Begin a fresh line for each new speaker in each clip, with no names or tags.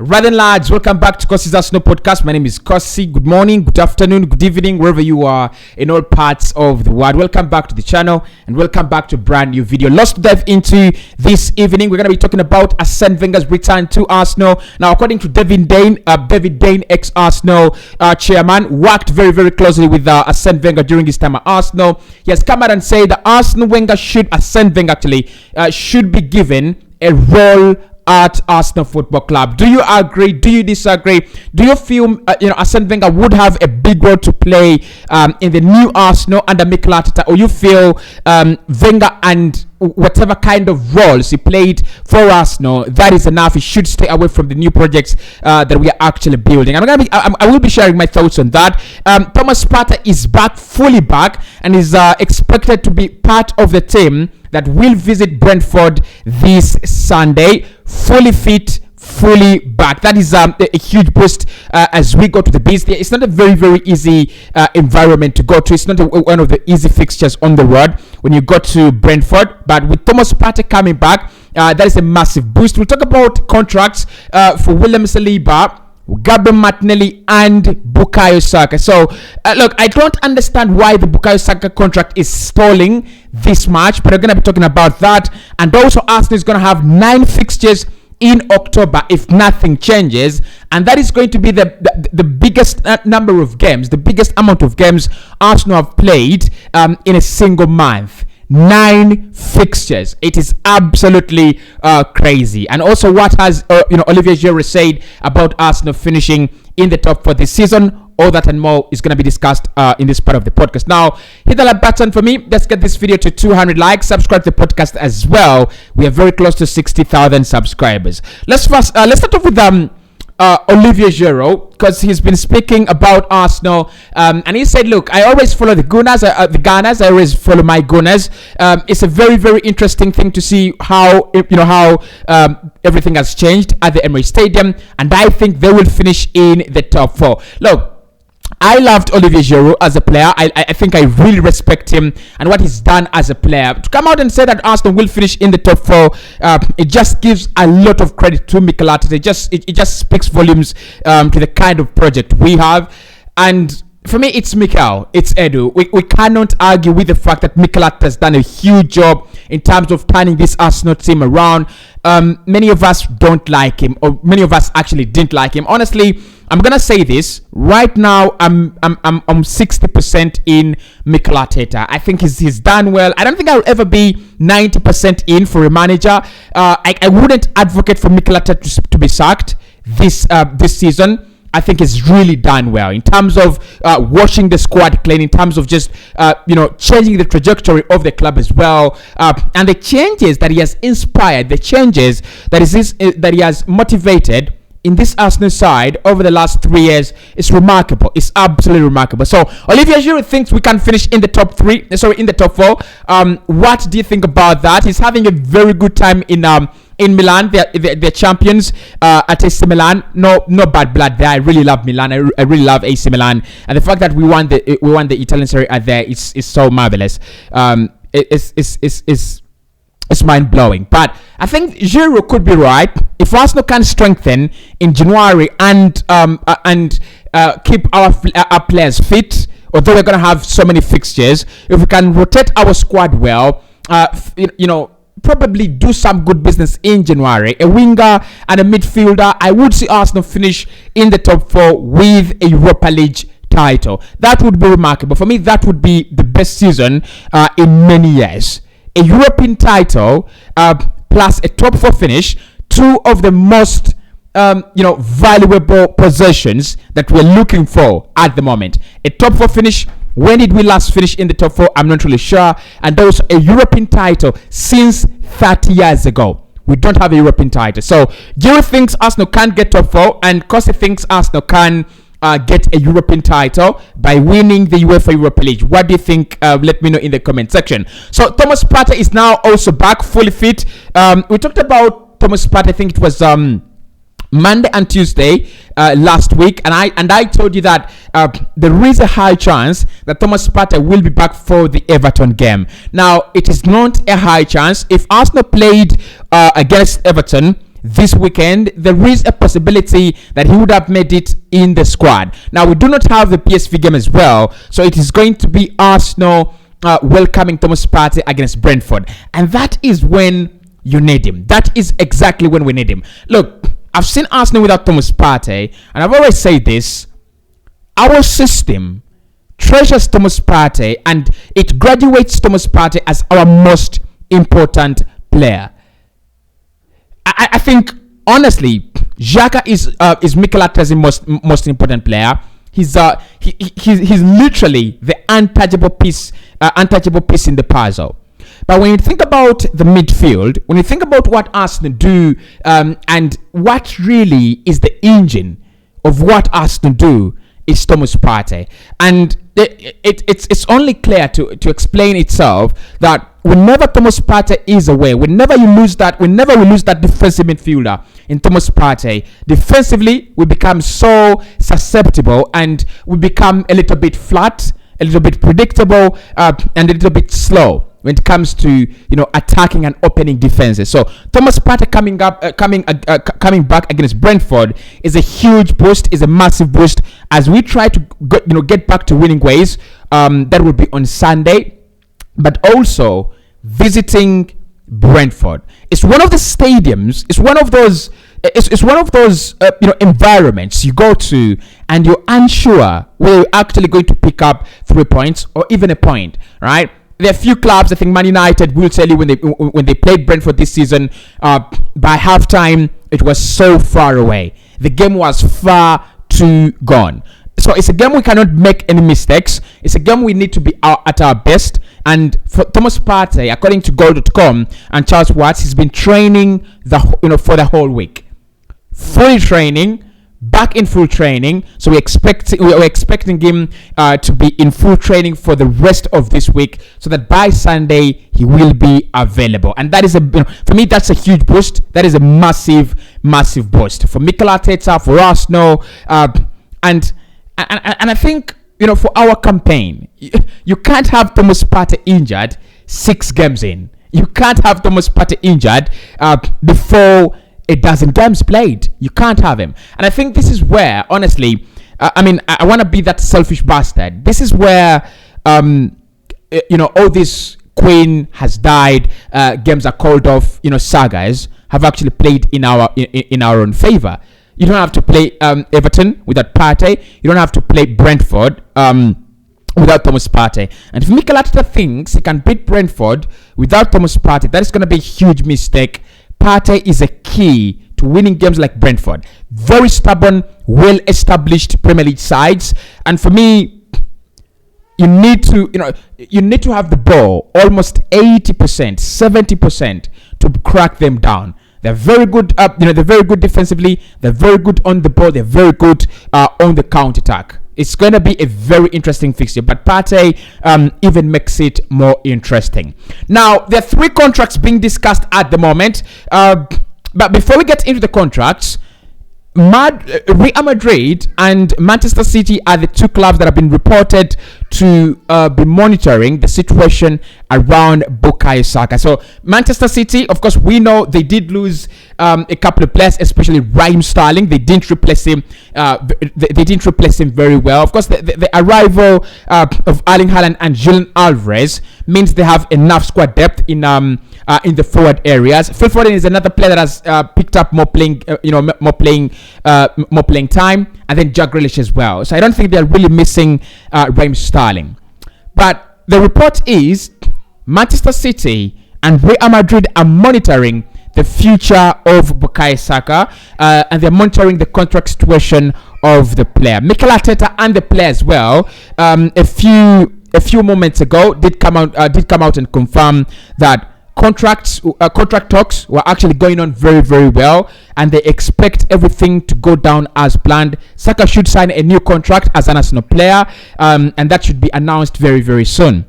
Right then, lads, welcome back to Kossi's Arsenal podcast. My name is Kossi. Good morning, good afternoon, good evening, wherever you are in all parts of the world. Welcome back to the channel and welcome back to a brand new video. Lots to dive into this evening. We're going to be talking about Arsene Wenger's return to Arsenal. Now, according to David Dane, ex-Arsenal chairman, worked very closely with Arsene Wenger during his time at Arsenal. He has come out and said that Arsene Wenger should be given a role at Arsenal Football Club. Do you agree? Do you disagree? Do you feel Arsene Wenger would have a big role to play in the new Arsenal under Mikel Arteta, or you feel Wenger and whatever kind of roles he played for Arsenal, that is enough? He should stay away from the new projects that we are actually building. I will be sharing my thoughts on that. Thomas Partey is fully back, and is expected to be part of the team that will visit Brentford this Sunday. Fully fit, fully back. That is a huge boost as we go to the beast. It's not a very easy environment to go to. It's not one of the easy fixtures on the road when you go to Brentford. But with Thomas Partey coming back, that is a massive boost. We'll talk about contracts for William Saliba, Gabriel Martinelli, and Bukayo Saka. So, look, I don't understand why the Bukayo Saka contract is stalling this much, but we're going to be talking about that. And also, Arsenal is going to have 9 fixtures in October if nothing changes, and that is going to be the biggest number of games, the biggest amount of games Arsenal have played in a single month. 9 fixtures. It is absolutely crazy. And also, what has Olivier Giroud said about Arsenal finishing in the top 4 this season? All that and more is going to be discussed in this part of the podcast. Now, hit the like button for me. Let's get this video to 200 likes. Subscribe to the podcast as well. We are very close to 60,000 subscribers. Let's start off with Olivier Giroud, because he's been speaking about Arsenal, and he said, look, I always follow the Gunners, I always follow my Gunners. It's a very interesting thing to see how everything has changed at the Emirates Stadium, and I think they will finish in the top 4. Look, I loved Olivier Giroud as a player. I think I really respect him and what he's done as a player. To come out and say that Arsenal will finish in the top 4, it just gives a lot of credit to Mikel Arteta. It just speaks volumes to the kind of project we have. And for me, it's Mikel, it's Edu. We cannot argue with the fact that Mikel Arteta has done a huge job in terms of turning this Arsenal team around. Many of us don't like him, or many of us actually didn't like him. Honestly, I'm gonna say this right now. I'm 60% in Mikel Arteta. I think he's done well. I don't think I'll ever be 90% in for a manager. I wouldn't advocate for Mikel Arteta to be sacked this season. I think he's really done well in terms of washing the squad clean, in terms of just changing the trajectory of the club as well, and the changes that he has inspired, the changes that he has motivated in this Arsenal side over the last 3 years is remarkable. It's absolutely remarkable. So Olivier Giroud thinks we can finish in the top 4. What do you think about that? He's having a very good time in Milan. They're champions at AC Milan. No bad blood there. I really love Milan. I really love AC Milan, and the fact that we won the Italian Serie A there is so marvelous. It's mind-blowing. But I think Giroud could be right. If Arsenal can strengthen in January and keep our players fit, although we're going to have so many fixtures, if we can rotate our squad well, probably do some good business in January, a winger and a midfielder, I would see Arsenal finish in the top 4 with a Europa League title. That would be remarkable. For me, that would be the best season in many years. A European title plus a top 4 finish, 2 of the most valuable possessions that we're looking for at the moment. A top 4 finish. When did we last finish in the top 4? I'm not really sure. And also a European title since 30 years ago. We don't have a European title. So Giroud thinks Arsenal can't get top 4, and Kossi thinks Arsenal can get a European title by winning the UEFA Europa League. What do you think? Let me know in the comment section. So Thomas Partey is now also back, fully fit. We talked about Thomas Partey, I think it was Monday and Tuesday last week, and I told you that there is a high chance that Thomas Partey will be back for the Everton game. Now, it is not a high chance. If Arsenal played against Everton this weekend, there is a possibility that he would have made it in the squad. Now, we do not have the PSV game as well, so it is going to be Arsenal welcoming Thomas Partey against Brentford, and that is when you need him. That is exactly when we need him. Look, I've seen Arsenal without Thomas Partey, and I've always said this: our system treasures Thomas Partey, and it graduates Thomas Partey as our most important player. I think honestly, Saka is Mikel Arteta's most important player. He's literally the untouchable piece in the puzzle. But when you think about the midfield, when you think about what Arsenal do, and what really is the engine of what Arsenal do, is Thomas Partey. And it's only clear to explain itself that whenever Thomas Partey is away, whenever we lose that defensive midfielder in Thomas Partey, defensively we become so susceptible and we become a little bit flat, a little bit predictable, and a little bit slow when it comes to attacking and opening defenses. So Thomas Partey coming back against Brentford is a huge boost, is a massive boost as we try to get back to winning ways. That will be on Sunday, but also visiting Brentford. It's one of the stadiums. It's one of those. It's one of those environments you go to and you're unsure whether you're actually going to pick up 3 points or even a point, right? There are a few clubs. I think Man United will tell you when they played Brentford this season, by halftime it was so far away. The game was far too gone. So it's a game we cannot make any mistakes. It's a game we need to be at our best. And for Thomas Partey, according to Goal.com and Charles Watts, he's been training for the whole week, fully training. Back in full training, so we're expecting him to be in full training for the rest of this week, so that by Sunday he will be available. And that is for me, that's a huge boost. That is a massive boost for Mikel Arteta, for Arsenal, and I think for our campaign, you can't have Thomas Partey injured 6 games in. You can't have Thomas Partey injured before a dozen games played. You can't have him. And I think this is where, honestly, I want to be that selfish bastard. This is where, all this Queen has died, games are called off, sagas have actually played in our own favor. You don't have to play Everton without Partey. You don't have to play Brentford without Thomas Partey. And if Mikel Arteta thinks he can beat Brentford without Thomas Partey, that is going to be a huge mistake. Partey is a key to winning games like Brentford. Very stubborn, well-established Premier League sides, and for me, you need to have the ball almost 80%, 70% to crack them down. They're very good. They're very good defensively. They're very good on the ball. They're very good on the counter-attack. It's going to be a very interesting fixture, but Partey even makes it more interesting. Now, there are 3 contracts being discussed at the moment, but before we get into the contracts, Real Madrid and Manchester City are the 2 clubs that have been reported to be monitoring the situation around Bukayo Saka. So Manchester City, of course, we know they did lose a couple of players, especially Raheem Sterling. They didn't replace him. They didn't replace him very well. Of course, the arrival of Erling Haaland and Julian Alvarez means they have enough squad depth in the forward areas. Phil Foden is another player that has picked up more playing time, and then Jack Grealish as well. So I don't think they're really missing Raheem Sterling. But the report is Manchester City and Real Madrid are monitoring the future of Bukayo Saka, and they're monitoring the contract situation of the player. Mikel Arteta and the player as well, a few moments ago did come out and confirm that contract talks were actually going on very, very well, and they expect everything to go down as planned. Saka should sign a new contract as an Arsenal player, and that should be announced very, very soon.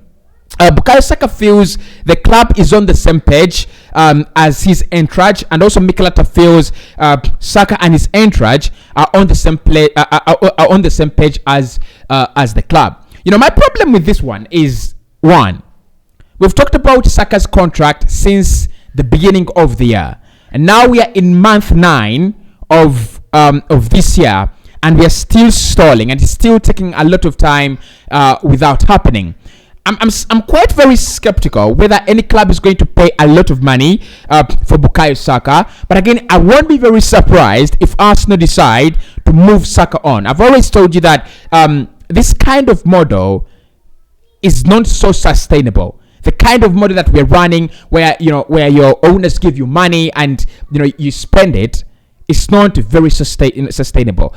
Bukayo Saka feels the club is on the same page as his entourage, and also Mikel Arteta feels Saka and his entourage are on the same page as the club. My problem with this one is, one, we've talked about Saka's contract since the beginning of the year, And now we are in month 9 of this year, and we are still stalling, and it's still taking a lot of time without happening. I'm quite very skeptical whether any club is going to pay a lot of money for Bukayo Saka. But again, I won't be very surprised if Arsenal decide to move Saka on. I've always told you that this kind of model is not so sustainable. The kind of model that we're running, where your owners give you money and you spend it, is not very sustainable.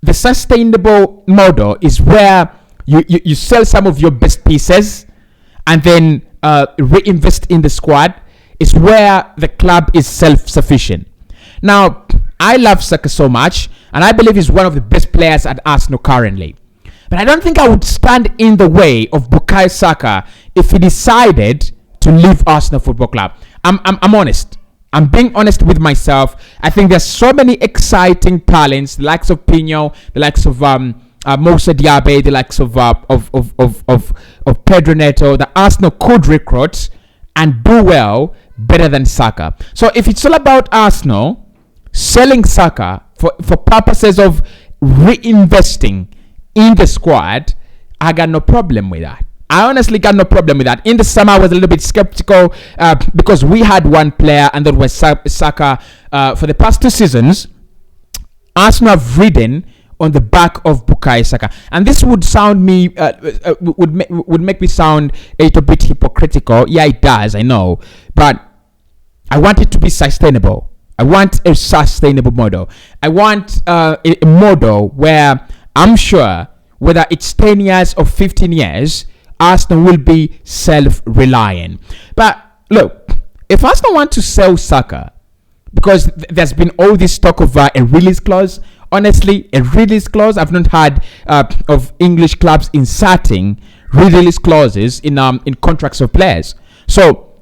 The sustainable model is where you sell some of your best pieces and then reinvest in the squad. Is where the club is self-sufficient. Now, I love Saka so much, and I believe he's one of the best players at Arsenal currently. But I don't think I would stand in the way of Bukayo Saka if he decided to leave Arsenal Football Club. I'm honest. I'm being honest with myself. I think there's so many exciting talents, the likes of Pino, the likes of Moussa Diaby, the likes of Pedro Neto, that Arsenal could recruit and do well better than Saka. So if it's all about Arsenal selling Saka for purposes of reinvesting in the squad, I got no problem with that. I honestly got no problem with that. In the summer, I was a little bit skeptical because we had one player, and that was Saka. For the past 2 seasons, Arsenal have ridden on the back of Bukayo Saka, and this would sound me would make me sound a little bit hypocritical. Yeah, it does, I know, but I want it to be sustainable. I want a sustainable model. I want a model where I'm sure whether it's 10 years or 15 years, Arsenal will be self-reliant. But look, if Arsenal want to sell Saka, because there's been all this talk of a release clause. Honestly, a release clause, I've not heard of English clubs inserting release clauses in contracts of players. So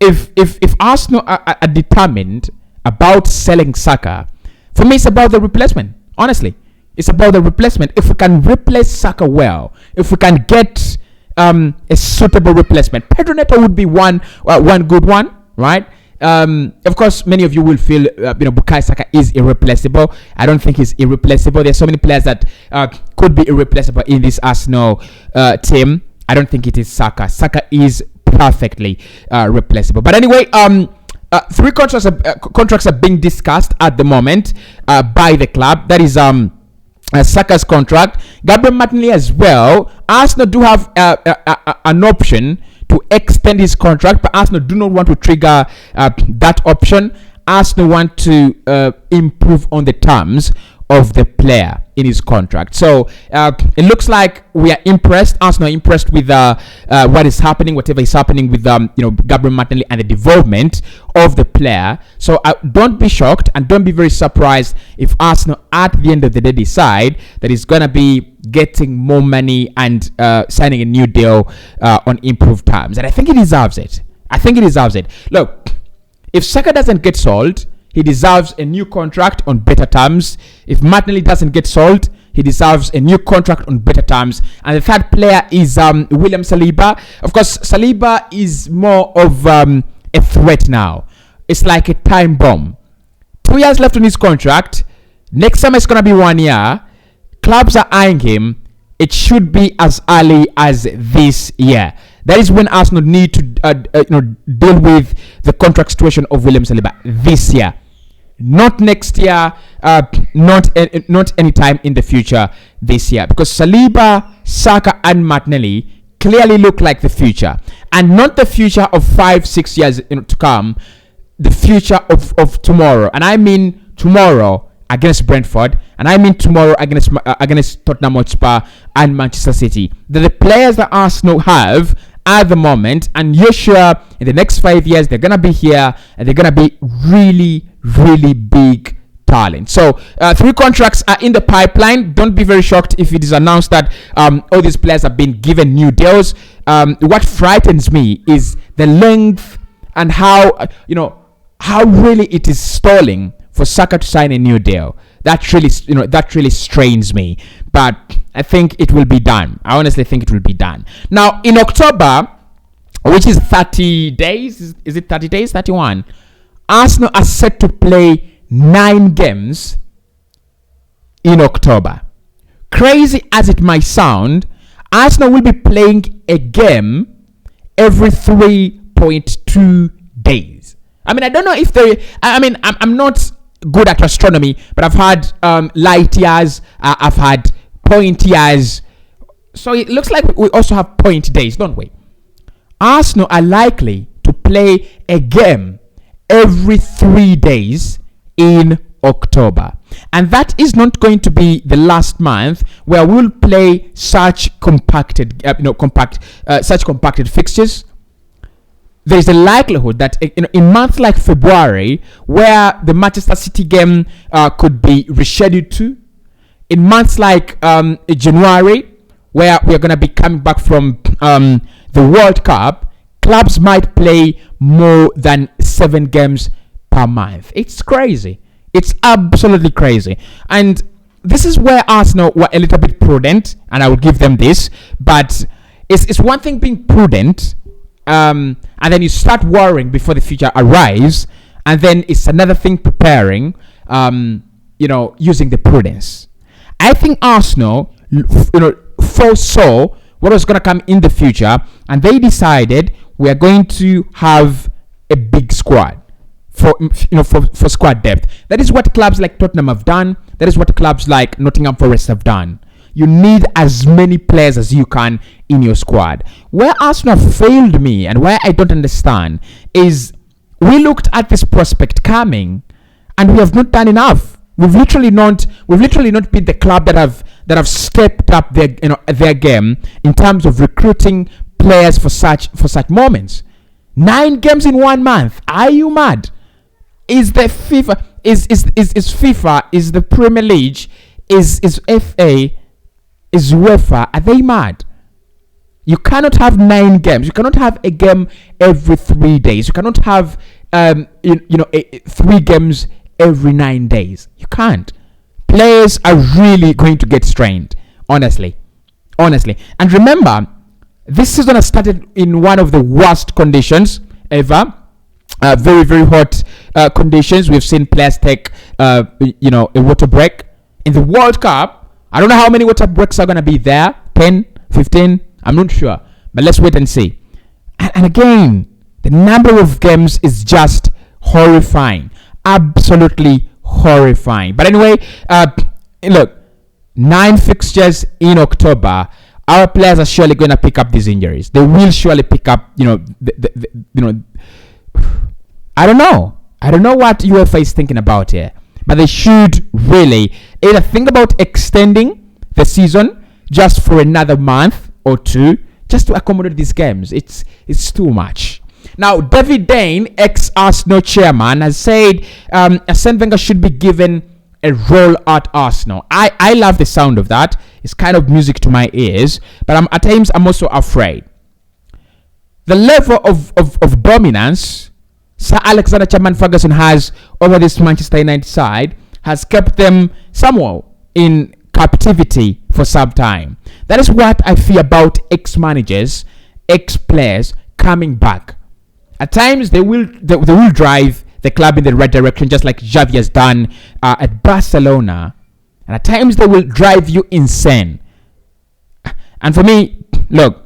if Arsenal are determined about selling Saka, for me it's about the replacement. Honestly, it's about the replacement. If we can replace Saka well, if we can get a suitable replacement, Pedro Neto would be one good one, right? Of course, many of you will feel Bukayo Saka is irreplaceable. I don't think he's irreplaceable. There's so many players that could be irreplaceable in this Arsenal team. I don't think it is Saka. Saka is perfectly replaceable. But anyway, 3 contracts are being discussed at the moment by the club. That is Saka's contract, Gabriel Martinelli as well. Arsenal do have an option to extend his contract, but Arsenal do not want to trigger that option. Arsenal want to improve on the terms of the player in his contract. So it looks like we are impressed. Arsenal are impressed with what is happening, whatever is happening with Gabriel Martinelli and the development of the player. So don't be shocked and don't be very surprised if Arsenal at the end of the day decide that it's gonna be getting more money and signing a new deal on improved terms. And I think he deserves it. Look, if Saka doesn't get sold, he deserves a new contract on better terms. If Martinelli doesn't get sold, he deserves a new contract on better terms. And the third player is William Saliba. Of course, Saliba is more of a threat now. It's like a time bomb. 2 years left on his contract. Next summer it's going to be 1 year. Clubs are eyeing him. It should be as early as this year. That is when Arsenal need to deal with the contract situation of William Saliba this year. Not next year, not any time in the future this year. Because Saliba, Saka and Martinelli clearly look like the future. And not the future of 5-6 years to come. The future of tomorrow. And I mean tomorrow against Brentford. And I mean tomorrow against Tottenham Hotspur and Manchester City. The players that Arsenal have at the moment, and you're sure in the next 5 years they're gonna be here and they're gonna be really, really big talent. So 3 contracts are in the pipeline. Don't be very shocked if it is announced that all these players have been given new deals. What frightens me is the length and how really it is stalling for Saka to sign a new deal. That really strains me. But I think it will be done. I honestly think it will be done. Now, in October, which is 30 days, is it 30 days? 31? Arsenal are set to play 9 games in October. Crazy as it might sound, Arsenal will be playing a game every 3.2 days. I mean, I don't know if they... I'm not good at astronomy, but I've had light years, I've had point years. So it looks like we also have point days, don't we? Arsenal are likely to play a game every 3 days in October, and that is not going to be the last month where we'll play such compacted fixtures. There's a likelihood that in months like February, where the Manchester City game could be rescheduled to, in months like January, where we are going to be coming back from the World Cup, clubs might play more than 7 games per month. It's crazy. It's absolutely crazy. And this is where Arsenal were a little bit prudent, and I will give them this. But it's one thing being prudent, and then you start worrying before the future arrives, and then it's another thing preparing, using the prudence. I think Arsenal, foresaw what was going to come in the future, and they decided we are going to have a big squad for squad depth. That is what clubs like Tottenham have done. That is what clubs like Nottingham Forest have done. You need as many players as you can in your squad. Where Arsenal failed me, and where I don't understand, is we looked at this prospect coming, and we have not done enough. We've literally not been the club that have stepped up their game in terms of recruiting players for such moments. 9 games in 1 month. Are you mad? Is the FIFA is FIFA, is the Premier League, is FA, is UEFA? Are they mad? You cannot have 9 games. You cannot have a game every 3 days. You cannot have 3 games every 9 days. You can't. Players are really going to get strained, honestly. And remember, this season has started in one of the worst conditions ever. Very, very hot conditions. We've seen players take a water break. In the World Cup, I don't know how many water breaks are going to be there. 10, 15, I'm not sure. But let's wait and see. And again, the number of games is just horrifying. Absolutely horrifying. But anyway, look, 9 fixtures in October. Our players are surely going to pick up these injuries. They will surely pick up, I don't know what UEFA is thinking about here. But they should really either think about extending the season just for another month or 2, just to accommodate these games. It's too much. Now, David Dane, ex-Arsenal chairman, has said Arsene Wenger should be given a role at Arsenal. I love the sound of that. It's kind of music to my ears, but at times I'm also afraid. The level of dominance Sir Alexander Chairman Ferguson has over this Manchester United side has kept them somewhat in captivity for some time. That is what I fear about ex-managers, ex-players coming back. At times they will drive the club in the right direction, just like Xavi has done at Barcelona, and at times they will drive you insane. And for me, look,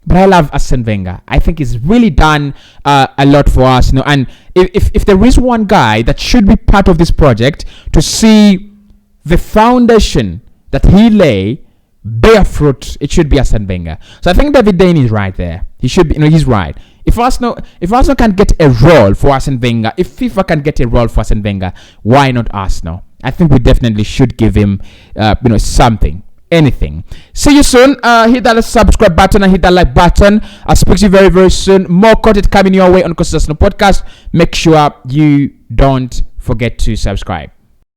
but I love Arsene Wenger. I think he's really done a lot for us. And if there is one guy that should be part of this project to see the foundation that he lay bear fruit, it should be Arsene Wenger. So I think David Dane is right there. He should be. He's right. If Arsenal can get a role for Arsene Wenger, if FIFA can get a role for Arsene Wenger, why not Arsenal? I think we definitely should give him, something. Anything. See you soon. Hit that subscribe button and hit that like button. I'll speak to you very, very soon. More content coming your way on Arsenal Podcast. Make sure you don't forget to subscribe.